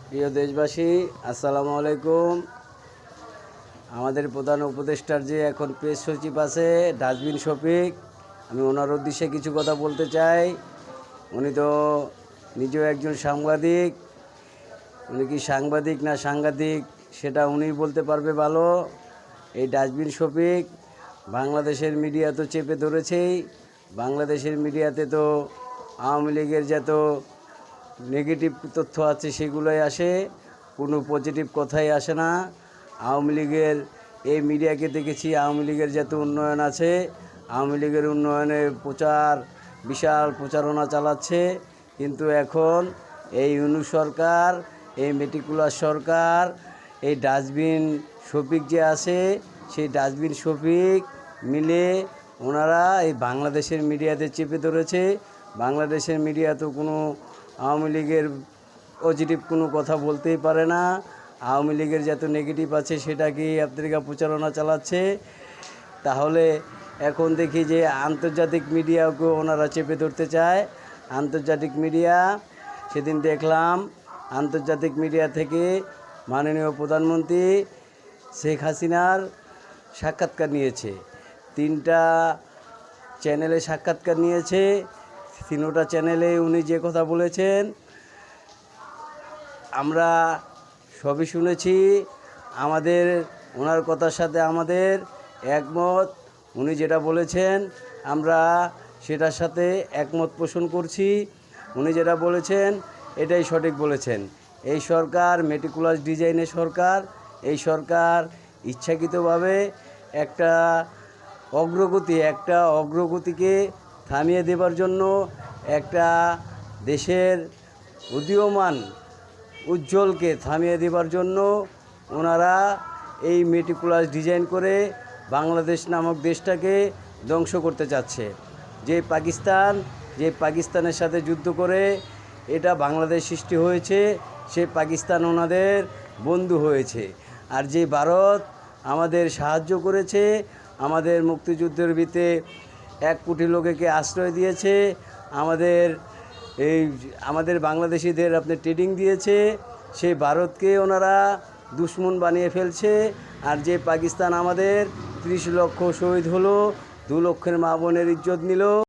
প্রিয় দেশবাসী, আসসালামু আলাইকুম। আমাদের প্রধান উপদেষ্টার যে এখন প্রেস সচিব আছে ডাস্টবিন শফিক, আমি ওনার উদ্দেশ্যে কিছু কথা বলতে চাই। উনি তো নিজেও একজন সাংবাদিক। উনি কি সাংবাদিক না সাংঘাতিক সেটা উনিই বলতে পারবে ভালো। এই ডাস্টবিন শফিক বাংলাদেশের মিডিয়া তো চেপে ধরেছেই। বাংলাদেশের মিডিয়াতে তো আওয়ামী লীগের যত নেগেটিভ তথ্য আছে সেগুলোই আসে, কোনো পজিটিভ কথাই আসে না। আওয়ামী লীগের এই মিডিয়াকে দেখেছি, আওয়ামী লীগের যত উন্নয়ন আছে, আওয়ামী লীগের উন্নয়নে বিশাল প্রচারণা চালাচ্ছে। কিন্তু এখন এই ইউনূস সরকার, এই মেটিকুলাস সরকার, এই ডাস্টবিন শফিক যে আছে, সেই ডাস্টবিন শফিক মিলে ওনারা এই বাংলাদেশের মিডিয়াতে চেপে ধরেছে। বাংলাদেশের মিডিয়া তো কোনো আওয়ামী লীগের পজিটিভ কোনো কথা বলতেই পারে না। আওয়ামী লীগের যত নেগেটিভ আছে সেটাকেই আপনারা প্রচারণা চালাচ্ছে। তাহলে এখন দেখি যে আন্তর্জাতিক মিডিয়াকেও ওনারা চেপে ধরতে চায়। আন্তর্জাতিক মিডিয়া, সেদিন দেখলাম আন্তর্জাতিক মিডিয়া থেকে মাননীয় প্রধানমন্ত্রী শেখ হাসিনার সাক্ষাৎকার নিয়েছে। 3টা চ্যানেলে সাক্ষাৎকার নিয়েছে। 3টা চ্যানেলে উনি যে কথা বলেছেন আমরা সবই শুনেছি। ওনার কথার সাথে আমাদের একমত। উনি যেটা বলেছেন আমরা সেটার সাথে একমত পোষণ করছি। উনি যেটা বলেছেন এটাই সঠিক বলেছেন। এই সরকার মেটিকুলাস ডিজাইনের সরকার। এই সরকার ইচ্ছাকৃতভাবে একটা অগ্রগতিকে থামিয়ে দেবার জন্য, একটা দেশের উদীয়মান উজ্জ্বলকে থামিয়ে দেবার জন্য ওনারা এই মেটিকুলাস ডিজাইন করে বাংলাদেশ নামক দেশটাকে ধ্বংস করতে চাচ্ছে। যে পাকিস্তানের সাথে যুদ্ধ করে এটা বাংলাদেশ সৃষ্টি হয়েছে, সেই পাকিস্তান ওনাদের বন্ধু হয়েছে। আর যে ভারত আমাদের সাহায্য করেছে, আমাদের মুক্তিযুদ্ধের ভিতরে 1 কোটি লোকেকে আশ্রয় দিয়েছে, আমাদের বাংলাদেশিদের ট্রেনিং দিয়েছে, সেই ভারতকে ওনারা দুশ্মন বানিয়ে ফেলছে। আর যে পাকিস্তান আমাদের 30 লক্ষ শহীদ হলো, 2 লক্ষের মা বোনের ইজ্জত নিল।